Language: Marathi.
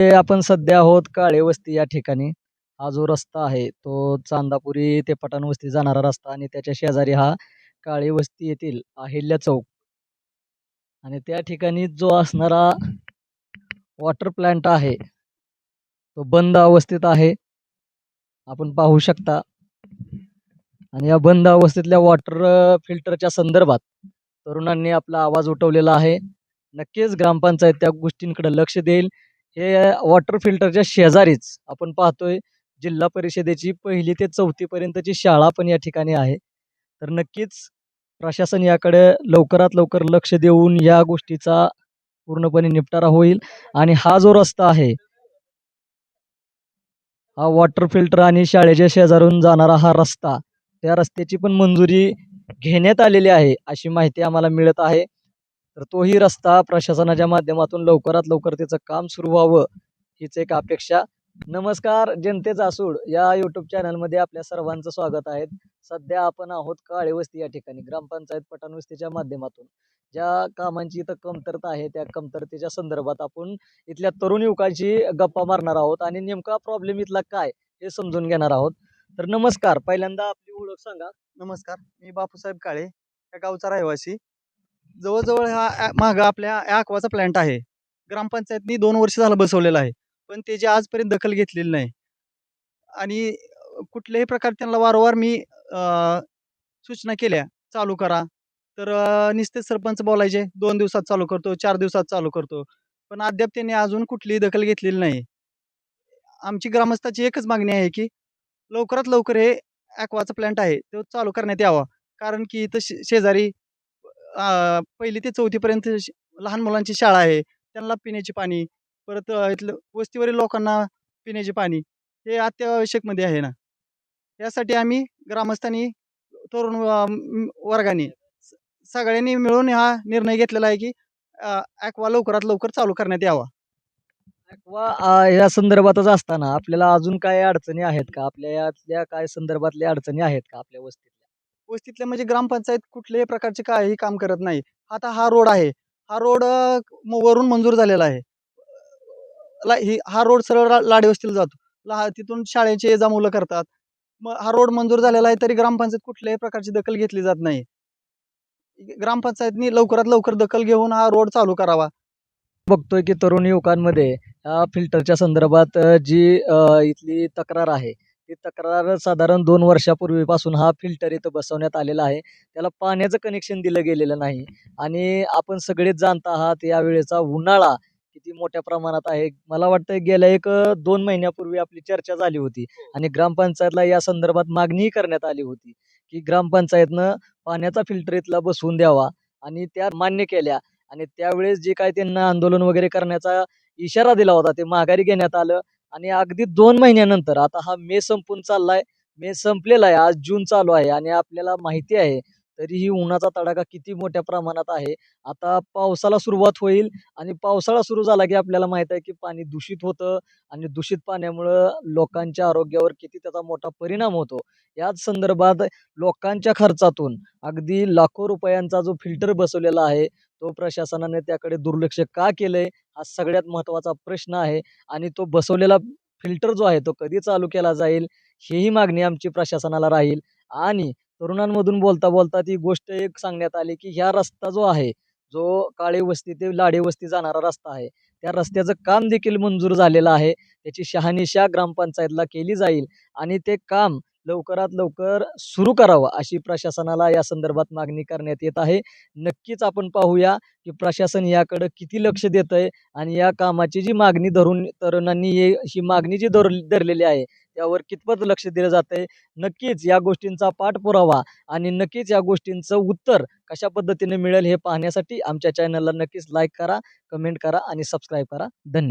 ते आपण सध्या आहोत काळे वस्ती या ठिकाणी. हा जो रस्ता आहे तो चांदापुरी ते पठाण वस्ती जाणारा रस्ता आणि त्याच्या शेजारी हा काळे वस्ती येथील अहिल्या चौक आणि त्या ठिकाणी जो असणारा वॉटर प्लांट आहे तो बंद अवस्थेत आहे. आपण पाहू शकता आणि या बंद अवस्थेतल्या वॉटर फिल्टरच्या संदर्भात तरुणांनी आपला आवाज उठवलेला आहे. नक्कीच ग्रामपंचायत त्या गोष्टींकडे लक्ष देईल. हे वॉटर फिल्टरच्या शेजारीच आपण पाहतोय जिल्हा परिषदेची 1ली ते 4थी पर्यंतची शाळा पण या ठिकाणी आहे. तर नक्कीच प्रशासन याकडे लवकरात लवकर लक्ष देऊन या गोष्टीचा पूर्णपणे निपटारा होईल आणि हा जो रस्ता आहे हा वॉटर फिल्टर आणि शाळेच्या शेजारून जाणारा हा रस्ता, त्या रस्त्याची पण मंजुरी घेण्यात आलेली आहे, अशी माहिती आम्हाला मिळत आहे. तर तोही रस्ता प्रशासनाच्या माध्यमातून लवकरात लवकर त्याचं काम सुरू व्हावं, हीच एक अपेक्षा. नमस्कार, जनतेचा सूड या यूट्यूब चॅनलमध्ये आपल्या सर्वांचं स्वागत आहे. सध्या आपण आहोत काळे वस्ती या ठिकाणी ग्रामपंचायत पठाण वस्तीच्या माध्यमातून ज्या कामांची इथं कमतरता आहे त्या कमतरतेच्या संदर्भात आपण इथल्या तरुण युवकांशी गप्पा मारणार आहोत आणि नेमका प्रॉब्लेम इथला काय हे समजून घेणार आहोत. तर नमस्कार, पहिल्यांदा आपली ओळख सांगा. नमस्कार, मी बापूसाहेब काळे, या गावचा रहिवासी. जवळ-जवळ हा मागं आपल्या ॲक्वाचा प्लांट आहे. ग्रामपंचायतनी 2 वर्ष झालं बसवलेला आहे. पण त्याची आजपर्यंत दखल घेतलेली नाही. आणि कुठल्याही प्रकारे त्यांना वारंवार मी सूचना केल्या, चालू करा. तर नुसते सरपंच बोलायचे, 2 दिवसात चालू करतो, 4 दिवसात चालू करतो. पण अद्याप त्यांनी अजून कुठलीही दखल घेतलेली नाही. आमची ग्रामस्थाची एकच मागणी आहे, की लवकरात लवकर हे ॲक्वाचा प्लांट आहे, तो चालू करण्यात यावा. कारण की इथं शेजारी 1ली ते 4थी पर्यंत लहान मुलांची शाळा आहे. त्यांना पिण्याचे पाणी, परत इथलं वस्तीवरील लोकांना पिण्याचे पाणी हे अत्यावश्यकमध्ये आहे ना. यासाठी आम्ही ग्रामस्थांनी, तरुण वर्गाने सगळ्यांनी मिळून हा निर्णय घेतलेला आहे, की ॲक्वा लवकरात लवकर चालू करण्यात यावा. वा या संदर्भातच असताना आपल्याला अजून काय अडचणी आहेत का? आपल्या यातल्या काय संदर्भातल्या अडचणी आहेत का आपल्या वस्तीतल्या? वस्तीतल्या म्हणजे ग्रामपंचायत कुठल्याही प्रकारचे काहीही काम करत नाही. आता हा रोड आहे. हा रोड वरून मंजूर झालेला आहे. हा रोड सरळ लाडी वस्तीला जातो. तिथून शाळेची ये-जा मुलं करतात. मग हा रोड मंजूर झालेला आहे तरी ग्रामपंचायत कुठल्याही प्रकारची दखल घेतली जात नाही. ग्रामपंचायतनी लवकरात लवकर दखल घेऊन हा रोड चालू करावा. बघतोय की तरुण युवकांमध्ये या फिल्टरच्या संदर्भात जी इथली तक्रार आहे, ती तक्रार साधारण 2 वर्षापूर्वीपासून हा फिल्टर इथं बसवण्यात आलेला आहे. त्याला पाण्याचं कनेक्शन दिलं गेलेलं नाही आणि आपण सगळेच जाणत आहात यावेळेचा उन्हाळा किती मोठ्या प्रमाणात आहे. मला वाटतंय गेल्या एक 2 महिन्यापूर्वी आपली चर्चा झाली होती आणि ग्रामपंचायतला या संदर्भात मागणीही करण्यात आली होती, की ग्रामपंचायतनं पाण्याचा फिल्टर इथला बसवून द्यावा आणि त्या मान्य केल्या. आणि त्यावेळेस जे काही त्यांना आंदोलन वगैरे करण्याचा इशारा दिला होता ते माघारी घेण्यात आलं आणि अगदी 2 महिन्यानंतर आता हा मे संपून चाललाय. मे संपलेला आहे. आज जून चालू आहे आणि आपल्याला माहिती आहे तरीही उन्हाचा तडाखा किती मोठ्या प्रमाणात आहे. आता पावसाला सुरुवात होईल आणि पावसाळा सुरू झाला की आपल्याला माहित आहे की पाणी दूषित होतं आणि दूषित पाण्यामुळं लोकांच्या आरोग्यावर किती त्याचा मोठा परिणाम होतो. याच संदर्भात लोकांच्या खर्चातून अगदी लाखो रुपयांचा जो फिल्टर बसवलेला आहे तो प्रशासनाने त्याकडे दुर्लक्ष का केलंय हा सगळ्यात महत्त्वाचा प्रश्न आहे आणि तो बसवलेला फिल्टर जो आहे तो कधी चालू केला जाईल हेही मागणी आमची प्रशासनाला राहील. आणि तरुणांमधून बोलता बोलता ती गोष्ट एक सांगण्यात आली की ह्या रस्ता जो आहे जो काळे वस्ती ते लाडे वस्ती जाणारा रस्ता आहे त्या रस्त्याचं काम देखील मंजूर झालेलं आहे. त्याची शहानिशा ग्रामपंचायतला केली जाईल आणि ते काम लवकरात लवकर सुरू करावं अशी प्रशासनाला या संदर्भात मागणी करण्यात येत आहे. नक्कीच आपण पाहूया की प्रशासन याकडे किती लक्ष देतंय आणि या कामाची जी मागणी धरून तरुणांनी ही मागणी जी धरलेली आहे त्यावर कितपत लक्ष दिलं जातंय. नक्कीच या गोष्टींचा पाठपुरावा आणि नक्कीच या गोष्टींचं उत्तर कशा पद्धतीने मिळेल हे पाहण्यासाठी आमच्या चॅनलला नक्कीच लाईक करा, कमेंट करा आणि सबस्क्राईब करा. धन्यवाद.